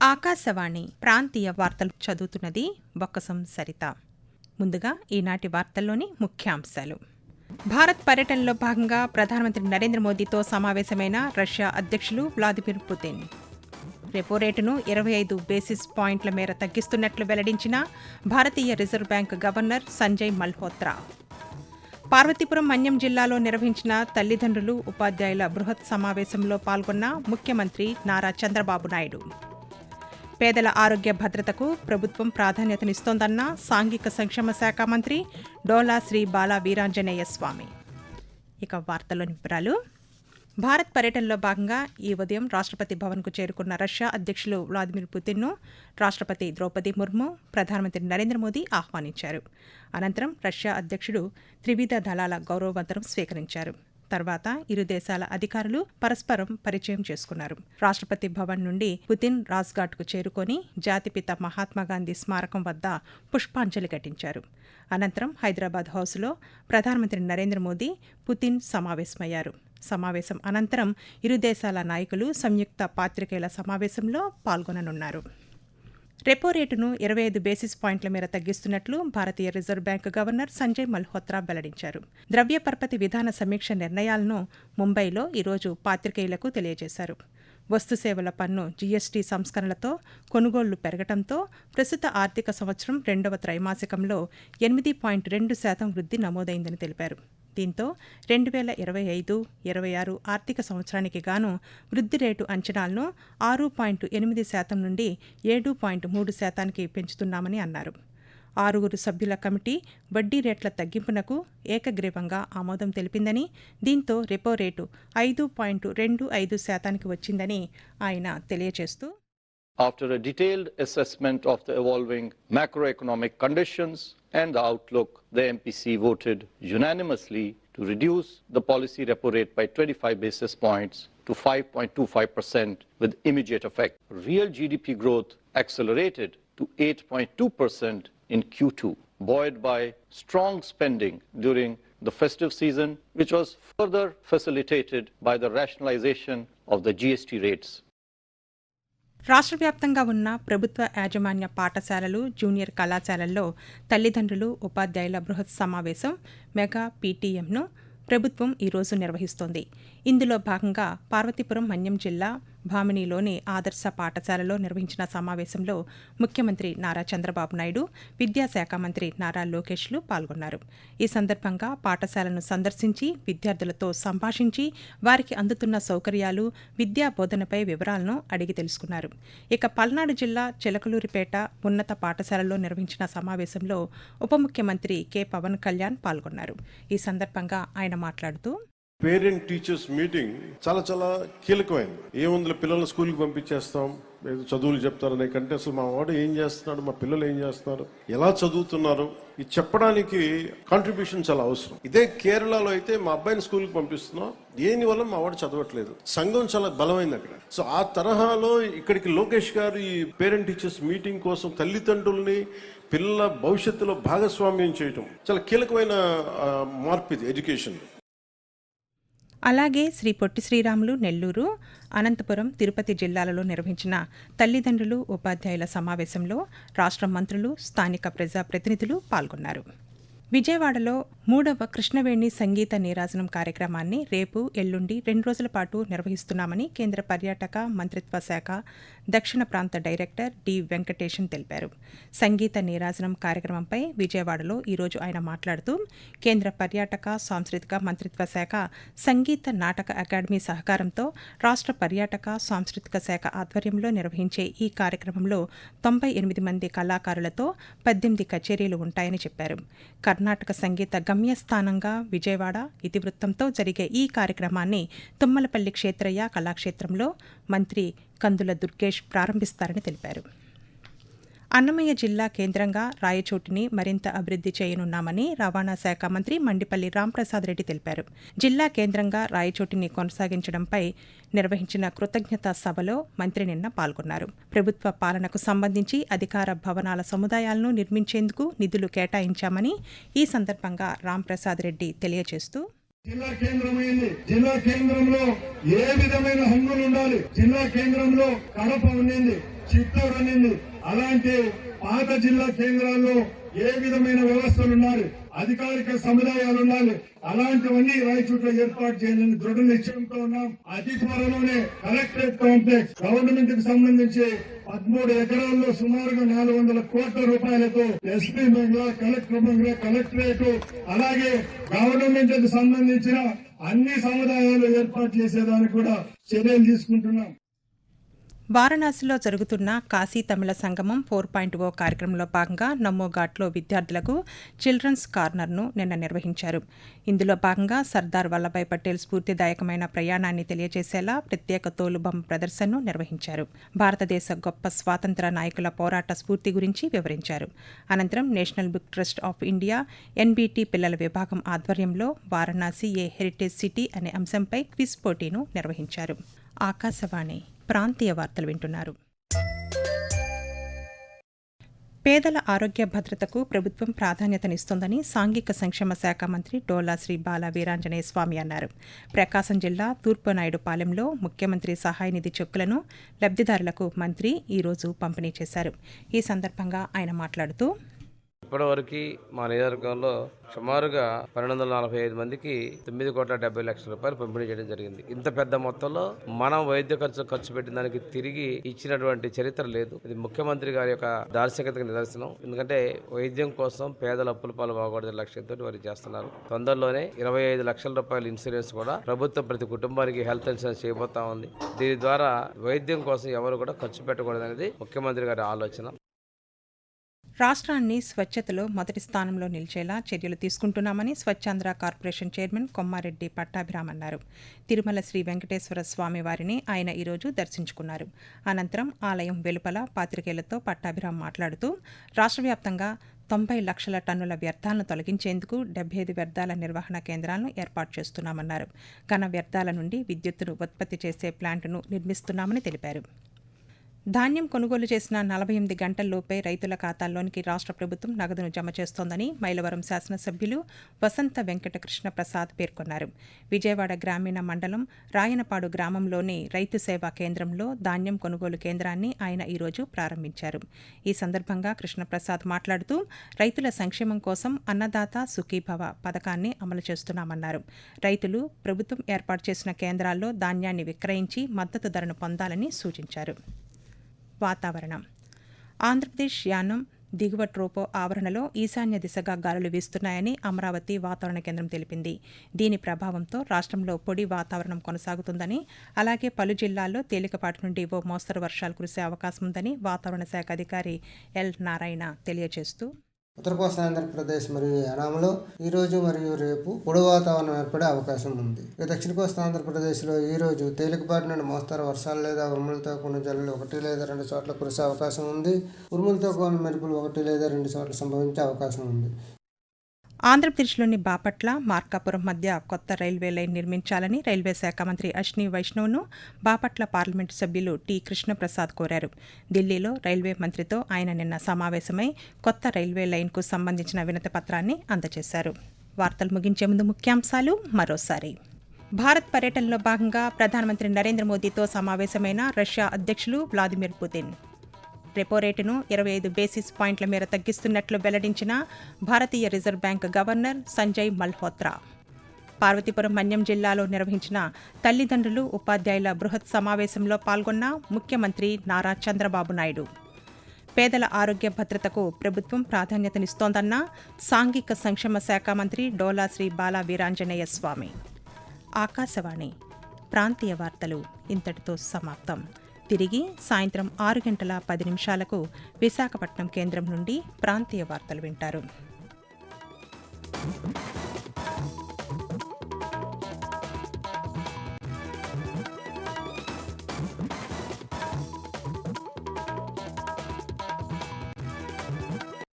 ఆకాశవాణి ప్రాంతీయ వార్తలు చదువుతున్నది బొక్కసం సరిత. ముందుగా ఈనాటి వార్తల్లోని ముఖ్యాంశాలు. భారత్ పర్యటనలో భాగంగా ప్రధానమంత్రి నరేంద్ర మోదీతో సమావేశమైన రష్యా అధ్యక్షులు వ్లాదిమిర్ పుతిన్. రెపో రేటును 25 బేసిస్ పాయింట్ల మేర తగ్గిస్తున్నట్లు వెల్లడించిన భారతీయ reserve bank governor Sanjay Malhotra. Parvathipuram Manyam జిల్లాలో నిర్వహించిన తల్లిదండ్రులు ఉపాధ్యాయుల బృహత్ సమావేశంలో పాల్గొన్న ముఖ్యమంత్రి నారా చంద్రబాబు నాయుడు. పేదల ఆరోగ్య భద్రతకు ప్రభుత్వం ప్రాధాన్యతనిస్తోందన్న సాంఘిక సంక్షేమ శాఖ మంత్రి డోలా శ్రీ బాల వీరాంజనేయ స్వామి. ఇక వార్తల్లోని వివరాలు. భారత్ పర్యటనలో భాగంగా ఈ ఉదయం రాష్ట్రపతి భవన్కు చేరుకున్న రష్యా అధ్యక్షులు వ్లాదిమిర్ పుతిన్ను రాష్ట్రపతి ద్రౌపది ముర్ము, ప్రధానమంత్రి నరేంద్ర మోదీ ఆహ్వానించారు. అనంతరం రష్యా అధ్యక్షుడు త్రివిధ దళాల గౌరవవందనం స్వీకరించారు. తర్వాత ఇరు దేశాల అధికారులు పరస్పరం పరిచయం చేసుకున్నారు. రాష్ట్రపతి భవన్ నుండి పుతిన్ రాజ్ఘాట్కు చేరుకొని జాతిపిత మహాత్మాగాంధీ స్మారకం వద్ద పుష్పాంజలి ఘటించారు. అనంతరం హైదరాబాద్ హౌస్లో ప్రధానమంత్రి నరేంద్ర మోదీ, పుతిన్ సమావేశమయ్యారు. సమావేశం అనంతరం ఇరు దేశాల నాయకులు సంయుక్త పాత్రికేయుల సమావేశంలో పాల్గొననున్నారు. రెపో రేటును 25 బేసిస్ పాయింట్ల మేర తగ్గిస్తున్నట్లు భారతీయ reserve bank governor Sanjay Malhotra వెల్లడించారు. ద్రవ్య పరపతి విధాన సమీక్ష నిర్ణయాలను ముంబైలో ఈరోజు పాత్రికేయులకు తెలియజేశారు. వస్తుసేవల పన్ను జీఎస్టీ సంస్కరణలతో కొనుగోళ్లు పెరగడంతో ప్రస్తుత ఆర్థిక సంవత్సరం రెండవ త్రైమాసికంలో 8.2% వృద్ధి నమోదైందని తెలిపారు. దీంతో 2025-26 ఆర్థిక సంవత్సరానికి గాను వృద్ధి రేటు అంచనాలను 6.8% నుండి 7.3%కి పెంచుతున్నామని అన్నారు. 6 సభ్యుల కమిటీ వడ్డీ రేట్ల తగ్గింపునకు ఏకగ్రీవంగా ఆమోదం తెలిపిందని, దీంతో రెపో రేటు 5.25%కి వచ్చిందని ఆయన తెలియజేస్తూ, After a detailed assessment of the evolving macroeconomic conditions and the outlook, the MPC voted unanimously to reduce the policy repo rate by 25 basis points to 5.25% with immediate effect. Real GDP growth accelerated to 8.2% in Q2, buoyed by strong spending during the festive season, which was further facilitated by the rationalization of the GST rates. రాష్ట్ర వ్యాప్తంగా ఉన్న ప్రభుత్వ యాజమాన్య పాఠశాలలు, junior కళాశాలల్లో తల్లిదండ్రులు ఉపాధ్యాయుల బృహత్ సమావేశం మెగా పీటీఎంను ప్రభుత్వం ఈరోజు నిర్వహిస్తోంది. ఇందులో భాగంగా పార్వతీపురం మన్యం జిల్లా భామినిలోని ఆదర్శ పాఠశాలలో నిర్వహించిన సమావేశంలో ముఖ్యమంత్రి నారా చంద్రబాబు నాయుడు, విద్యాశాఖ మంత్రి నారా లోకేష్లు పాల్గొన్నారు. ఈ సందర్భంగా పాఠశాలను సందర్శించి విద్యార్థులతో సంభాషించి వారికి అందుతున్న సౌకర్యాలు, విద్యా బోధనపై వివరాలను అడిగి తెలుసుకున్నారు. ఇక పల్నాడు జిల్లా చిలకలూరిపేట ఉన్నత పాఠశాలలో నిర్వహించిన సమావేశంలో ఉప ముఖ్యమంత్రి కె పవన్ కళ్యాణ్ పాల్గొన్నారు. ఈ సందర్భంగా ఆయన మాట్లాడుతూ, పేరెంట్ టీచర్స్ మీటింగ్ చాలా కీలకమైంది. ఏముంది పిల్లల్ని స్కూల్కి పంపించేస్తాం, చదువులు చెప్తారనే కంటే అసలు మా వాడు ఏం చేస్తున్నాడు, మా పిల్లలు ఏం చేస్తున్నారు, ఎలా చదువుతున్నారు, ఇది చెప్పడానికి కాంట్రిబ్యూషన్ చాలా అవసరం. ఇదే కేరళలో అయితే మా అబ్బాయిని స్కూల్కి పంపిస్తున్నాం, దేనివల్ల మా వాడు చదవట్లేదు. సంఘం చాలా బలమైంది అక్కడ. సో ఆ తరహాలో ఇక్కడికి లోకేష్ గారు ఈ పేరెంట్ టీచర్స్ మీటింగ్ కోసం తల్లిదండ్రుల్ని పిల్లల భవిష్యత్తులో భాగస్వామ్యం చేయటం చాలా కీలకమైన మార్పు ఇది ఎడ్యుకేషన్. అలాగే శ్రీ పొట్టి శ్రీరాములు నెల్లూరు, అనంతపురం, తిరుపతి జిల్లాలలో నిర్వహించిన తల్లిదండ్రులు ఉపాధ్యాయుల సమావేశంలో రాష్ట్ర మంత్రులు, స్థానిక ప్రజాప్రతినిధులు పాల్గొన్నారు. విజయవాడలో 3వ కృష్ణవేణి సంగీత నీరాజనం కార్యక్రమాన్ని రేపు, ఎల్లుండి 2 రోజుల పాటు నిర్వహిస్తున్నామని కేంద్ర పర్యాటక మంత్రిత్వ శాఖ దక్షిణ ప్రాంత డైరెక్టర్ డి వెంకటేశన్ తెలిపారు. సంగీత నీరాజనం కార్యక్రమంపై విజయవాడలో ఈరోజు ఆయన మాట్లాడుతూ, కేంద్ర పర్యాటక సాంస్కృతిక మంత్రిత్వ శాఖ సంగీత నాటక అకాడమీ సహకారంతో రాష్ట్ర పర్యాటక సాంస్కృతిక శాఖ ఆధ్వర్యంలో నిర్వహించే ఈ కార్యక్రమంలో 98 మంది కళాకారులతో 18 కచేరీలు ఉంటాయని చెప్పారు. కర్ణాటక సంగీత గమ్యస్థానంగా విజయవాడ ఇతివృత్తంతో జరిగే ఈ కార్యక్రమాన్ని తుమ్మలపల్లి క్షేత్రయ్య కళాక్షేత్రంలో మంత్రి కందుల దుర్గేష్ ప్రారంభిస్తారని తెలిపారు. అన్నమయ్య జిల్లా కేంద్రంగా రాయచోటిని మరింత అభివృద్ధి చేయనున్నామని రవాణా శాఖ మంత్రి మండిపల్లి రాంప్రసాద్ రెడ్డి తెలిపారు. జిల్లా కేంద్రంగా రాయచోటిని కొనసాగించడంపై నిర్వహించిన కృతజ్ఞతా సభలో మంత్రి నిన్న పాల్గొన్నారు. ప్రభుత్వ పాలనకు సంబంధించి అధికార భవనాల సముదాయాలను నిర్మించేందుకు నిధులు కేటాయించామని ఈ సందర్భంగా రాంప్రసాద్ రెడ్డి తెలియజేస్తూ, జిల్లా కేంద్రమైంది. జిల్లా కేంద్రంలో ఏ విధమైన హంగులు ఉండాలి? జిల్లా కేంద్రంలో కడప ఉండింది, చిత్తూరు ఉండింది. అలాంటి పాత జిల్లా కేంద్రాల్లో ఏ విధమైన వ్యవస్థలు ఉండాలి, అధికారిక సముదాయాలు ఉండాలి. అలాంటివన్నీ రాయచోట్ల ఏర్పాటు చేయాలని దృఢ నిశ్చయంతో ఉన్నాం. అతి త్వరలోనే కలెక్టరేట్ కాంప్లెక్స్ గవర్నమెంట్ కి సంబంధించి 13 ఎకరాల్లో సుమారుగా 400 కోట్ల రూపాయలతో ఎస్పీ బంగ్లా, కలెక్టర్ బంగ్లా, కలెక్టరేట్, అలాగే గవర్నమెంట్ కి సంబంధించిన అన్ని సముదాయాలు ఏర్పాటు చేసేదానికి కూడా చర్యలు తీసుకుంటున్నాం. వారణాసిలో జరుగుతున్న కాశీ తమిళ సంగమం 4.0 కార్యక్రమంలో భాగంగా నమో ఘాట్లో విద్యార్థులకు చిల్డ్రన్స్ కార్నర్ను నిన్న నిర్వహించారు. ఇందులో భాగంగా సర్దార్ వల్లభాయ్ పటేల్ స్ఫూర్తిదాయకమైన ప్రయాణాన్ని తెలియజేసేలా ప్రత్యేక తోలుబొమ్మ ప్రదర్శనను నిర్వహించారు. భారతదేశ గొప్ప స్వాతంత్ర నాయకుల పోరాట స్ఫూర్తి గురించి వివరించారు. అనంతరం national book trust of India NBT పిల్లల విభాగం ఆధ్వర్యంలో వారణాసి ఏ హెరిటేజ్ సిటీ అనే అంశంపై క్విజ్ పోటీను నిర్వహించారు. ఆకాశవాణి ప్రాంతీయ వార్తలు వింటున్నారు. పేదల ఆరోగ్య భద్రతకు ప్రభుత్వం ప్రాధాన్యతనిస్తోందని సాంఘిక సంక్షేమ శాఖ మంత్రి డోలా శ్రీ బాల వీరాంజనేయ స్వామి అన్నారు. ప్రకాశం జిల్లా తూర్పునాయుడుపాలెంలో ముఖ్యమంత్రి సహాయ నిధి చెక్కులను లబ్ధిదారులకు మంత్రి ఈరోజు పంపిణీ చేశారు. ఈ సందర్భంగా ఆయన మాట్లాడుతూ, ఇప్పటివరకు మా నియోజకవర్గంలో సుమారుగా 1245 మందికి 9,70,00,000 రూపాయలు పంపిణీ చేయడం జరిగింది. ఇంత పెద్ద మొత్తంలో మనం వైద్య ఖర్చు పెట్టిన దానికి తిరిగి ఇచ్చినటువంటి చరిత్ర లేదు. ఇది ముఖ్యమంత్రి గారి యొక్క దార్శనికతకు నిదర్శనం. ఎందుకంటే వైద్యం కోసం పేదల అప్పుల పాలు బాగూడదు లక్ష్యంతో వారు చేస్తున్నారు. తొందరలోనే 25 లక్షల రూపాయల ఇన్సూరెన్స్ కూడా ప్రభుత్వం ప్రతి కుటుంబానికి హెల్త్ ఇన్సూరెన్స్ చేయబోతా ఉంది. దీని ద్వారా వైద్యం కోసం ఎవరు కూడా ఖర్చు పెట్టకూడదు అనేది ముఖ్యమంత్రి గారి ఆలోచన. రాష్ట్రాన్ని స్వచ్ఛతలో మొదటి స్థానంలో నిలిచేలా చర్యలు తీసుకుంటున్నామని స్వచ్ఛాంధ్ర కార్పొరేషన్ చైర్మన్ కొమ్మారెడ్డి పట్టాభిరామ్ అన్నారు. తిరుమల శ్రీ వెంకటేశ్వర స్వామి వారిని ఆయన ఈరోజు దర్శించుకున్నారు. అనంతరం ఆలయం వెలుపల పాత్రికేయులతో పట్టాభిరామ్ మాట్లాడుతూ, రాష్ట్ర వ్యాప్తంగా 90 లక్షల టన్నుల వ్యర్థాలను తొలగించేందుకు 75 వ్యర్థాల నిర్వహణ కేంద్రాలను ఏర్పాటు చేస్తున్నామన్నారు. ఘన వ్యర్థాల నుండి విద్యుత్తును ఉత్పత్తి చేసే ప్లాంటును నిర్మిస్తున్నామని తెలిపారు. ధాన్యం కొనుగోలు చేసిన 48 గంటల్లోపే రైతుల ఖాతాల్లోనికి రాష్ట్ర ప్రభుత్వం నగదును జమ చేస్తోందని మైలవరం శాసనసభ్యులు వసంత వెంకట కృష్ణ ప్రసాద్ పేర్కొన్నారు. విజయవాడ గ్రామీణ మండలం రాయనపాడు గ్రామంలోని రైతు సేవా కేంద్రంలో ధాన్యం కొనుగోలు కేంద్రాన్ని ఆయన ఈరోజు ప్రారంభించారు. ఈ సందర్భంగా కృష్ణప్రసాద్ మాట్లాడుతూ, రైతుల సంక్షేమం కోసం అన్నదాత సుఖీభవ పథకాన్ని అమలు చేస్తున్నామన్నారు. రైతులు ప్రభుత్వం ఏర్పాటు చేసిన కేంద్రాల్లో ధాన్యాన్ని విక్రయించి మద్దతు ధరను పొందాలని సూచించారు. వాతావరణం. ఆంధ్రప్రదేశ్ యానం దిగువ ట్రోపో ఆవరణలో ఈశాన్య దిశగా గాలులు వీస్తున్నాయని అమరావతి వాతావరణ కేంద్రం తెలిపింది. దీని ప్రభావంతో రాష్ట్రంలో పొడి వాతావరణం కొనసాగుతుందని, అలాగే పలు జిల్లాల్లో తేలికపాటి నుండి ఓ మోస్తరు వర్షాలు కురిసే అవకాశం ఉందని వాతావరణ శాఖ అధికారి ఎల్ నారాయణ తెలియజేస్తూ, ఉత్తర కోస్తా ఆంధ్రప్రదేశ్ మరియు యానాంలో ఈరోజు మరియు రేపు పొడి వాతావరణం ఏర్పడే అవకాశం ఉంది. దక్షిణ కోస్తా ఆంధ్రప్రదేశ్లో ఈరోజు తేలికపాటి నుండి మోస్తరు వర్షాలు లేదా ఉరుములతో కూడిన జల్లులు 1 లేదా 2 చోట్ల కురిసే అవకాశం ఉంది. ఉరుములతో కూడిన మెరుపులు 1 లేదా 2 చోట్ల సంభవించే అవకాశం ఉంది. ఆంధ్రప్రదేశ్లోని బాపట్ల మార్కాపురం మధ్య కొత్త రైల్వే లైన్ నిర్మించాలని రైల్వే శాఖ మంత్రి అశ్విని వైష్ణవ్ను బాపట్ల పార్లమెంటు సభ్యులు టి కృష్ణప్రసాద్ కోరారు. ఢిల్లీలో రైల్వే మంత్రితో ఆయన నిన్న సమావేశమై కొత్త రైల్వే లైన్కు సంబంధించిన వినతి పత్రాన్ని అందజేశారు. వార్తలు ముగించే ముందు ముఖ్యాంశాలు మరోసారి. భారత్ పర్యటనలో భాగంగా ప్రధానమంత్రి నరేంద్ర మోదీతో సమావేశమైన రష్యా అధ్యక్షులు వ్లాదిమిర్ పుతిన్. రెపో రేటును 25 బేసిస్ పాయింట్ల మేర తగ్గిస్తున్నట్లు వెల్లడించిన భారతీయ reserve bank governor Sanjay Malhotra. Parvathipuram Manyam జిల్లాలో నిర్వహించిన తల్లిదండ్రులు ఉపాధ్యాయుల బృహత్ సమావేశంలో పాల్గొన్న ముఖ్యమంత్రి నారా చంద్రబాబు నాయుడు. పేదల ఆరోగ్య భద్రతకు ప్రభుత్వం ప్రాధాన్యతనిస్తోందన్న సాంఘిక సంక్షేమ శాఖ మంత్రి డోలా శ్రీ బాల వీరాంజనేయ స్వామి. ఆకాశవాణి ప్రాంతీయ వార్తలు ఇంతటితో సమాప్తం. తిరిగి సాయంత్రం 6 గంటల 10 నిమిషాలకు విశాఖపట్నం కేంద్రం నుండి ప్రాంతీయ వార్తలు వింటారు.